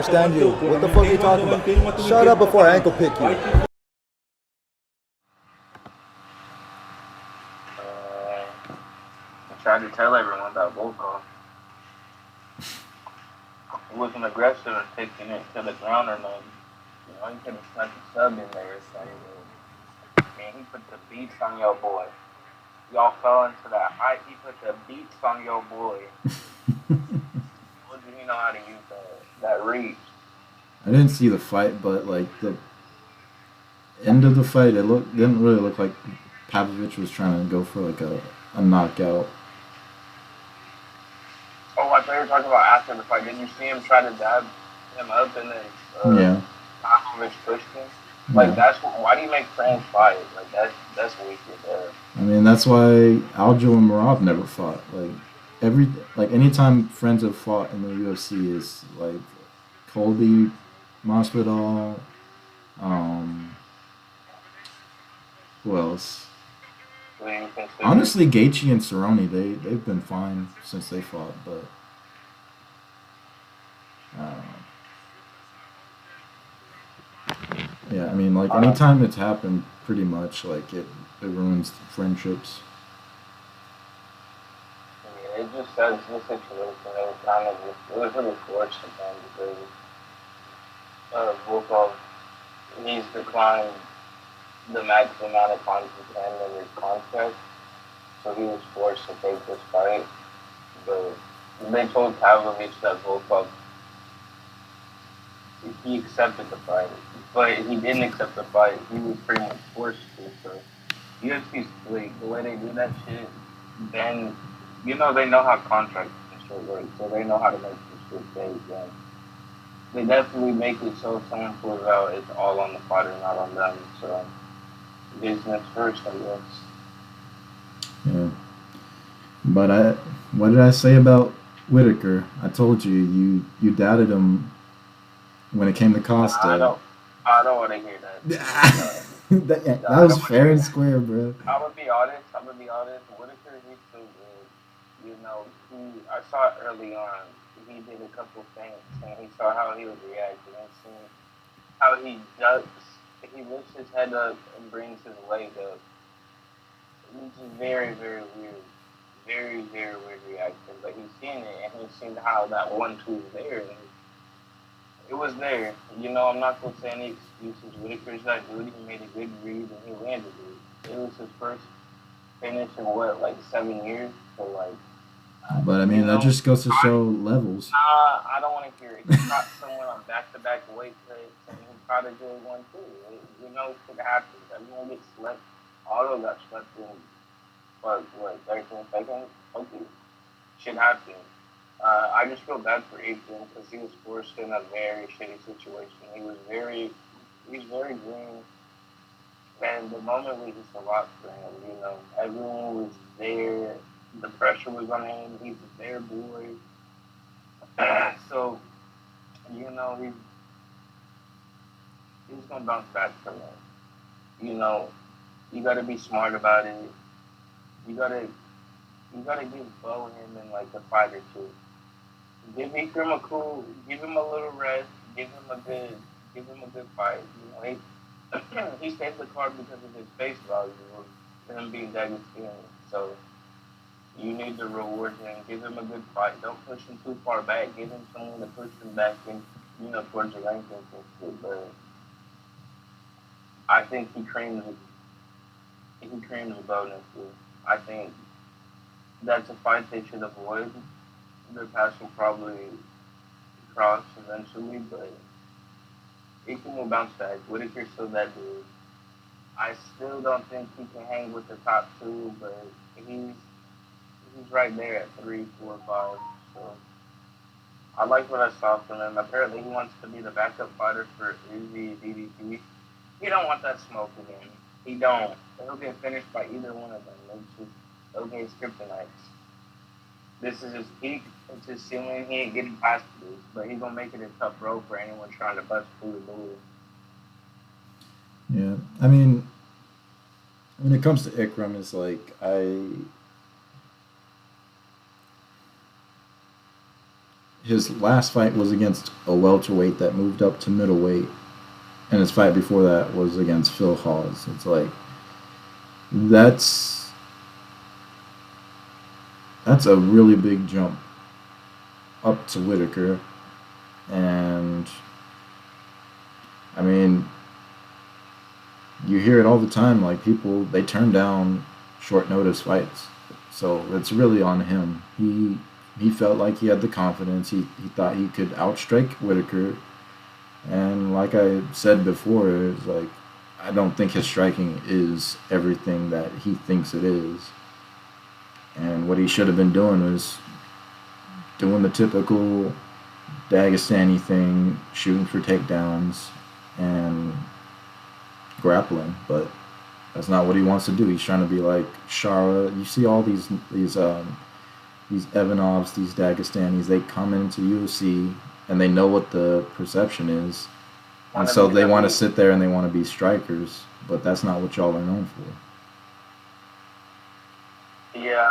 understand you. What the fuck are you talking about? Shut up before I ankle pick you. I tried to tell everyone about Volkov. He wasn't aggressive or taking it to the ground or nothing. You know, he could have snuck a sub in there or something. Man, he put the beats on your boy. Y'all fell into that hype. He put the beats on your boy. What do you know how to use that reach? I didn't see the fight, but like the end of the fight, it didn't really look like Pavlovich was trying to go for like a knockout. Oh, I thought you were talking about after the fight. Did you see him try to dab him up and then Yeah. Pavlovich pushed him? Like Yeah. that's why do you make friends fight? Like that's weak there. I mean, that's why Aljo and Marab never fought. Like anytime friends have fought in the UFC is like Colby, Masvidal, um, who else? So you consider Honestly, Gaethje and Cerrone, they've been fine since they fought, but uh, yeah, I mean, like anytime it's happened, pretty much like it ruins friendships. it just says this situation. It was kind of it was really fortunate man because Volkov he's declined the maximum amount of times he can in his contract, so he was forced to take this fight. But they told Pavlovich that Volkov he accepted the fight, but he didn't accept the fight. He was pretty much forced to. So UFC's like the way they do that shit, then you know they know how contracts and shit work, so they know how to make this shit fake. And they definitely make it so if someone pulls out, it's all on the fighter, not on them. So business first, I guess. Yeah, but what did I say about Whitaker? I told you you doubted him when it came to Costa. I don't want to hear that. That was fair and square, bro. I'm gonna be honest. Whitaker, he's so good. You know, I saw it early on. He did a couple things, and he saw how he was reacting, and seeing how he ducks. He lifts his head up and brings his leg up. It's just very, very weird. Very, very weird reaction. But he's seen it, and he's seen how that 1-2 is there. And it was there. You know, I'm not going to say any excuses. Whitaker's that dude. He made a good read, and he landed it. It was his first finish in, what, like 7 years? So, like, but I mean, that just goes to show levels. I don't want to hear it. He caught someone on back-to-back weight cuts, and he caught a good one, too. You know, shit happens. Everyone gets slept. Auto got slept in, what, 13 seconds? Okay. Shit happens. I just feel bad for Adrian because he was forced in a very shitty situation. He's very green. And the moment was just a lot for him, you know. Everyone was there. The pressure was on him. He's their boy. So, you know, he's gonna bounce back from that. You know, you gotta be smart about it. You gotta give Bo him in like a fight or two. Give Ikram give him a little rest, give him a good fight. You know, he stayed the card because of his face value of him being Dagestani. So you need to reward him, give him a good fight. Don't push him too far back. Give him someone to push him back in, you know, towards the rankings and shit. But I think he creams the bonus. I think that's a fight they should avoid. Their paths will probably cross eventually, but Aiken will bounce back. Whitaker's still that dude. I still don't think he can hang with the top two, but he's right there at 3, 4, 5. So I like what I saw from him. Apparently he wants to be the backup fighter for Uzi DDP. He don't want that smoke again. He don't. He'll get finished by either one of them. It's just okay kryptonites. This is his peak. It's his ceiling. He ain't getting past this, but he's gonna make it a tough road for anyone trying to bust through the door. Yeah, I mean, when it comes to Ikram, it's like his last fight was against a welterweight that moved up to middleweight, and his fight before that was against Phil Hawes. It's like that's that's a really big jump up to Whitaker, and I mean, you hear it all the time. Like people, they turn down short notice fights, so it's really on him. He felt like he had the confidence. He thought he could outstrike Whitaker, and like I said before, it's like I don't think his striking is everything that he thinks it is. And what he should have been doing is doing the typical Dagestani thing, shooting for takedowns and grappling. But that's not what he wants to do. He's trying to be like Shara. You see all these Ivanovs, these Dagestanis. They come into UFC and they know what the perception is, and so they want to sit there and they want to be strikers. But that's not what y'all are known for. Yeah,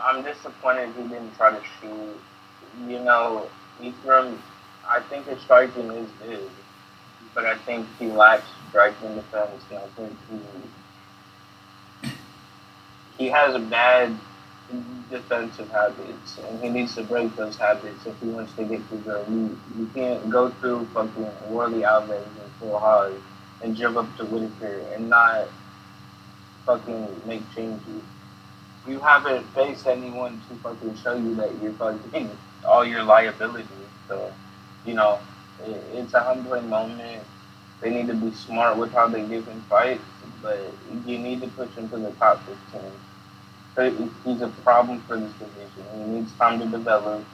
I'm disappointed he didn't try to shoot. You know, Ephraim, I think his striking is good, but I think he lacks striking defense. And I think he has a bad defensive habits, and he needs to break those habits if he wants to get to the elite. You can't go through fucking Worley Alves and Phil Hawes and jump up to Whitaker and not fucking make changes. You haven't faced anyone to fucking show you that you're fucking all your liabilities. So, you know, it's a humbling moment. They need to be smart with how they give him fights, but you need to push him to the top 15. He's a problem for this division. He needs time to develop.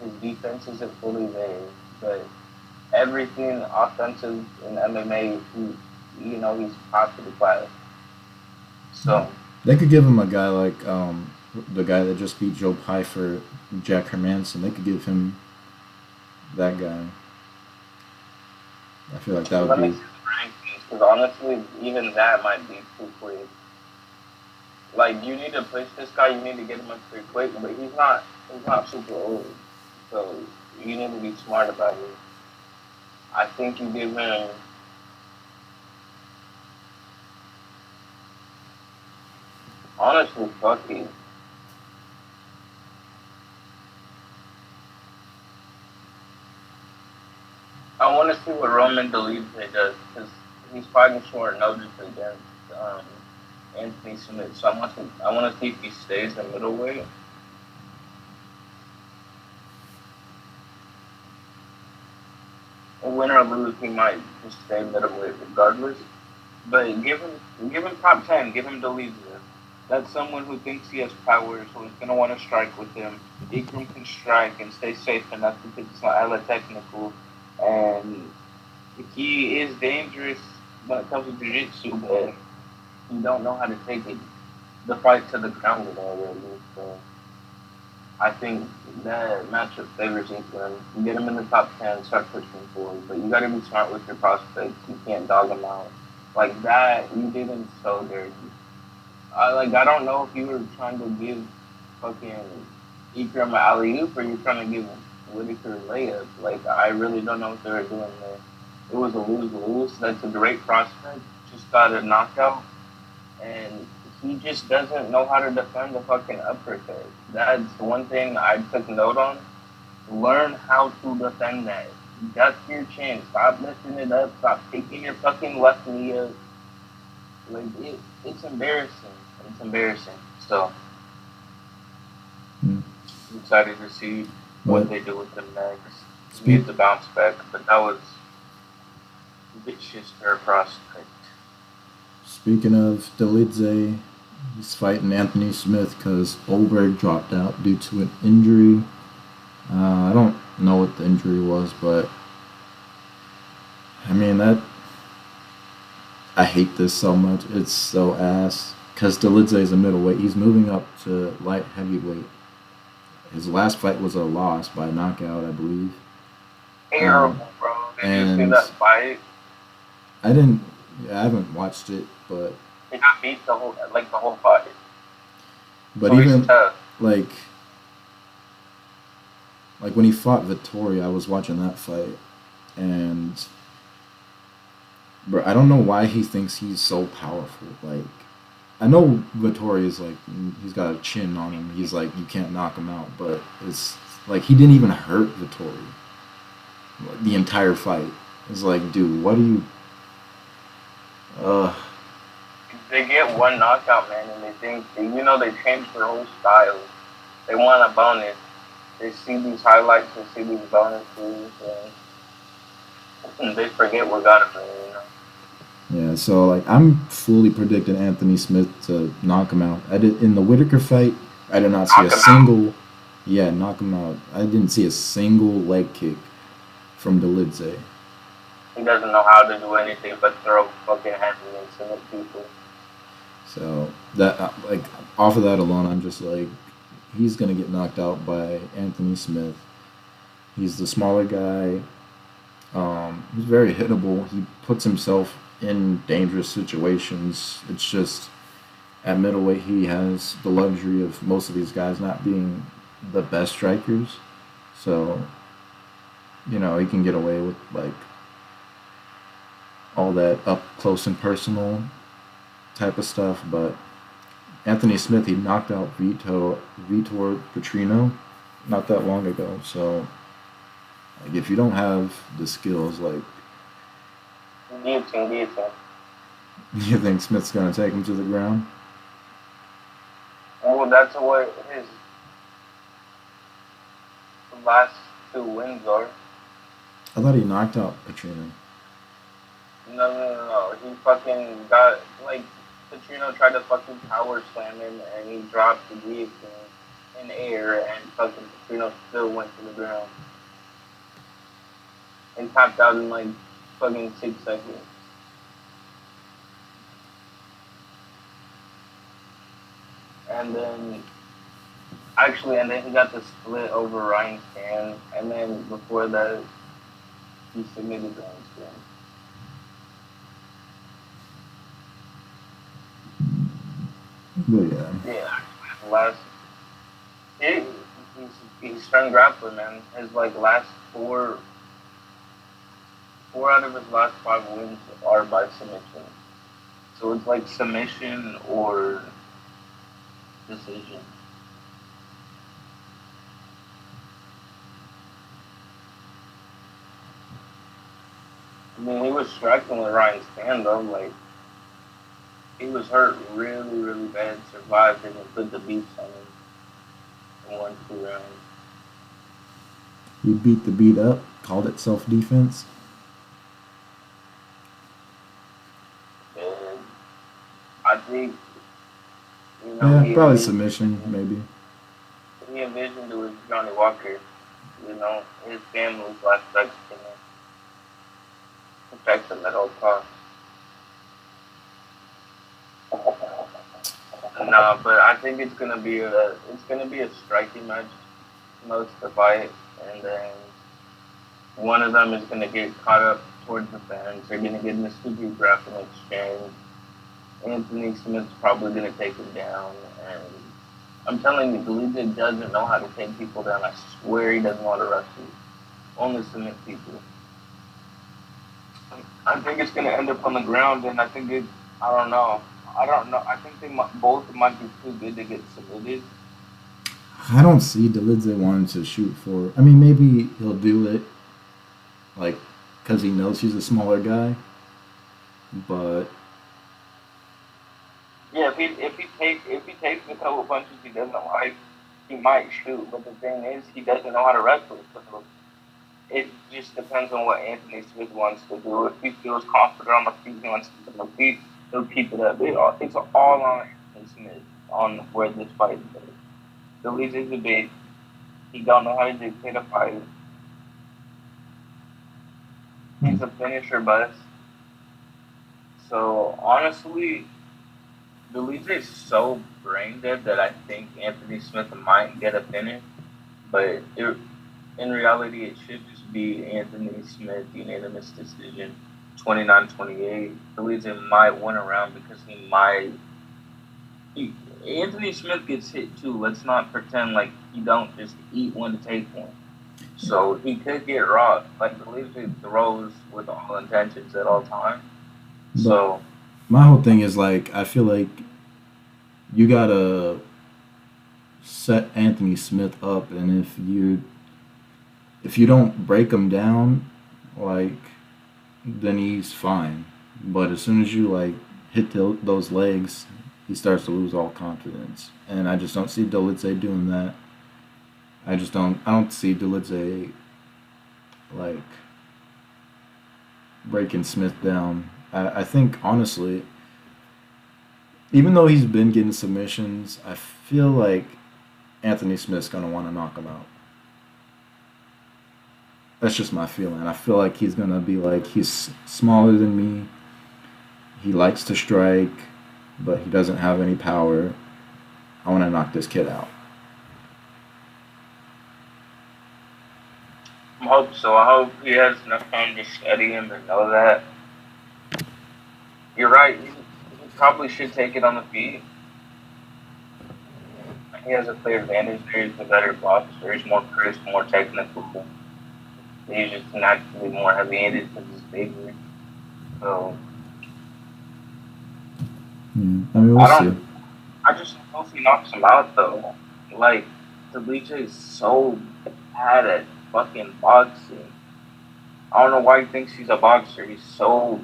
His defense isn't fully there, but everything offensive in MMA, he's top of the class. So. They could give him a guy like the guy that just beat Joe Pyfer, Jack Hermanson. They could give him that guy. I feel like that would be. Let me see the rankings, because honestly, even that might be too quick. Like, you need to push this guy. You need to get him up pretty quick, but he's not super old, so you need to be smart about it. I think you give him. Honestly, fuck it. I want to see what Roman Dolidze does, because he's fighting short notice against Anthony Smith. So I want to see if he stays in middleweight. Win or lose, he might just stay middleweight regardless. But give him top 10. Give him Dolidze. That's someone who thinks he has power, so he's going to want to strike with him. Ikram can strike and stay safe enough because it's not hella technical. And he is dangerous when it comes to jiu-jitsu, but he don't know how to take the fight to the ground with already. So I think that matchup favors Ikram. You get him in the top 10, start pushing forward. But you got to be smart with your prospects. You can't dog them out. Like that, you did him so dirty. I don't know if you were trying to give fucking Ikram an alley-oop or you're trying to give Whitaker a layup. Like, I really don't know what they were doing there. It was a lose-lose. That's a great prospect. Just got a knockout. And he just doesn't know how to defend the fucking uppercut. That's one thing I took note on. Learn how to defend that. Duck your chin. Stop lifting it up. Stop taking your fucking left knee up. Like, it's embarrassing. It's embarrassing. So, I'm excited to see what they do with them next. We need to bounce back, but that was vicious for a prospect. Speaking of Dolidze, he's fighting Anthony Smith because Olberg dropped out due to an injury. I don't know what the injury was, but I mean I hate this so much. It's so ass. Because Dolidze is a middleweight. He's moving up to light heavyweight. His last fight was a loss by knockout, I believe. Terrible, bro. Did you see that fight? I didn't. Yeah, I haven't watched it, but he got beat the whole fight. But so even like Like when he fought Vittori, I was watching that fight, and bro, I don't know why he thinks he's so powerful. Like I know Vittori is like he's got a chin on him. He's like you can't knock him out, but it's like he didn't even hurt Vittori the entire fight. It's like, dude, what do you? Uh, They get one knockout, man, and they think, they change their whole style. They want a bonus. They see these highlights and see these bonuses, and they forget what got them yeah. So like I'm fully predicting Anthony Smith to knock him out. I did in the Whitaker fight. I did not see Knock a him single. Yeah, knock him out. I didn't see a single leg kick from Dolidze. He doesn't know how to do anything but throw fucking heavyweights at people. So that like off of that alone, I'm just like he's gonna get knocked out by Anthony Smith. He's the smaller guy. He's very hittable. He puts himself in dangerous situations. It's just at middleweight he has the luxury of most of these guys not being the best strikers. So he can get away with like all that up close and personal type of stuff. But Anthony Smith, he knocked out Vitor Petrino not that long ago. So like if you don't have the skills, like Guillotine. you think Smith's gonna take him to the ground? Well, that's what his last two wins are. I thought he knocked out Petrino. No. He fucking got, like, Petrino tried to fucking power slam him, and he dropped the guillotine in air, and fucking Petrino still went to the ground. And tapped out in, like, fucking 6 seconds. And then he got the split over Ryan Stan, and then before that, he submitted Ryan Stan. But yeah. Yeah, last he's strong grappler, man. His like last four out of his last 5 wins are by submission. So it's like submission or decision. I mean, he was striking with Ryan Stan though. Like he was hurt really, really bad. Survived and then put the beats on him in 1-2 rounds. He beat the beat up, called it self defense. And I think Yeah, probably submission, maybe. he envisioned it was Johnny Walker. His family's last legs to protect him at all costs. No, but I think it's gonna be a striking match most of the fight, and then one of them is gonna get caught up towards the fence. They're gonna get in a stupid grappling exchange. Anthony Smith's probably gonna take him down, and I'm telling you, Dolidze doesn't know how to take people down. I swear he doesn't know how to wrestle. Only submit people. I think it's gonna end up on the ground, and I think I don't know. I think both might be too good to get submitted. I don't see Dolidze wanting to shoot for. I mean, maybe he'll do it, like, because he knows he's a smaller guy. But Yeah, if he takes a couple punches he doesn't like, he might shoot. But the thing is, he doesn't know how to wrestle. So it just depends on what Anthony Smith wants to do. If he feels confident on the feet, he wants to keep on the feet, he'll keep it up. It's all on Anthony Smith on where this fight is. The reason is a big. He don't know how to dictate a fight. He's a finisher bust. So honestly, Dolidze is so brain dead that I think Anthony Smith might get a finish, but in reality, it should just be Anthony Smith unanimous decision, 29-28. Dolidze might win a round because Anthony Smith gets hit too. Let's not pretend like he don't just eat one to take one. So he could get rocked. Like, Deleuze throws with all intentions at all times. But So, my whole thing is like I feel like you gotta set Anthony Smith up, and if you don't break him down, like then he's fine. But as soon as you like hit those legs, he starts to lose all confidence, and I just don't see Dolidze doing that. I don't see Dolidze like breaking Smith down. I think honestly, even though he's been getting submissions, I feel like Anthony Smith's gonna want to knock him out. That's just my feeling. I feel like he's gonna be like he's smaller than me. He likes to strike, but he doesn't have any power. I want to knock this kid out. I hope so. I hope he has enough time to study him and know that. You're right. He probably should take it on the feet. He has a clear advantage there. He's a better boxer. He's more crisp, more technical. He's just naturally more heavy-handed because he's bigger. So Yeah. I mean, we'll I see. don't. I just hope he knocks him out though. Like, Deliche is so bad at fucking boxing. I don't know why he thinks he's a boxer. He's so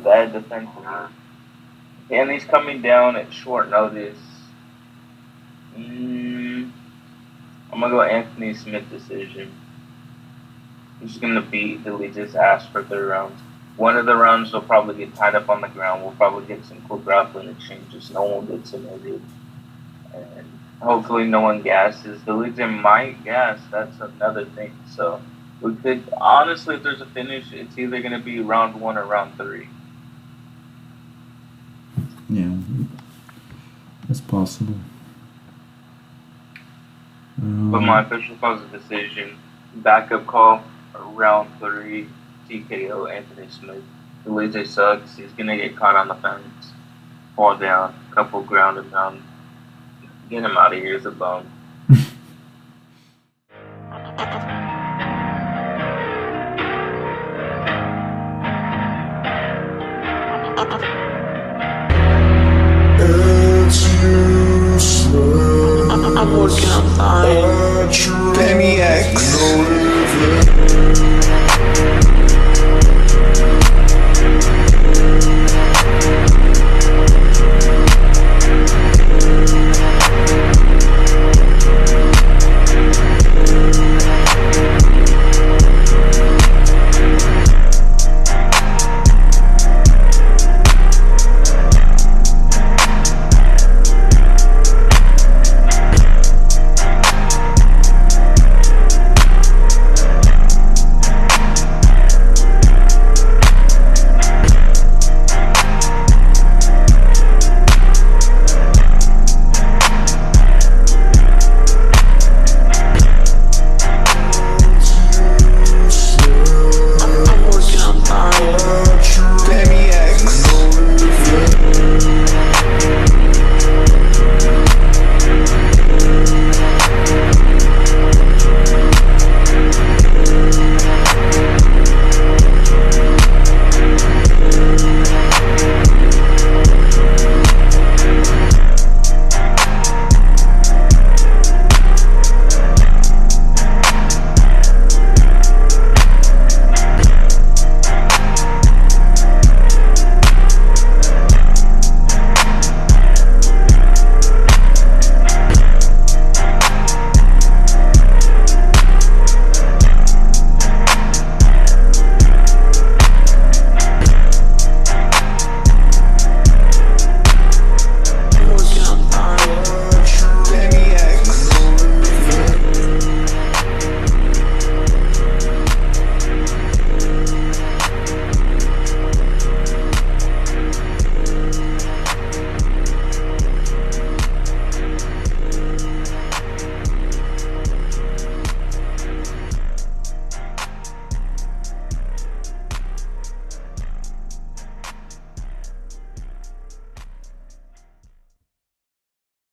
bad defensively. And he's coming down at short notice. I'm gonna go Anthony Smith decision. He's gonna beat Delice's ass for 3 rounds. One of the rounds will probably get tied up on the ground. We'll probably get some cool grappling exchanges. No one gets submitted. And hopefully no one gasses. Delice might gas. That's another thing. So we could, honestly, if there's a finish, it's either going to be round 1 or round 3. Yeah, it's possible. But my official call is a decision. Backup call, round 3, TKO, Anthony Smith. Delice sucks. He's going to get caught on the fence. Fall down. Couple ground and pound. Get him out of here as a bum. I'm working on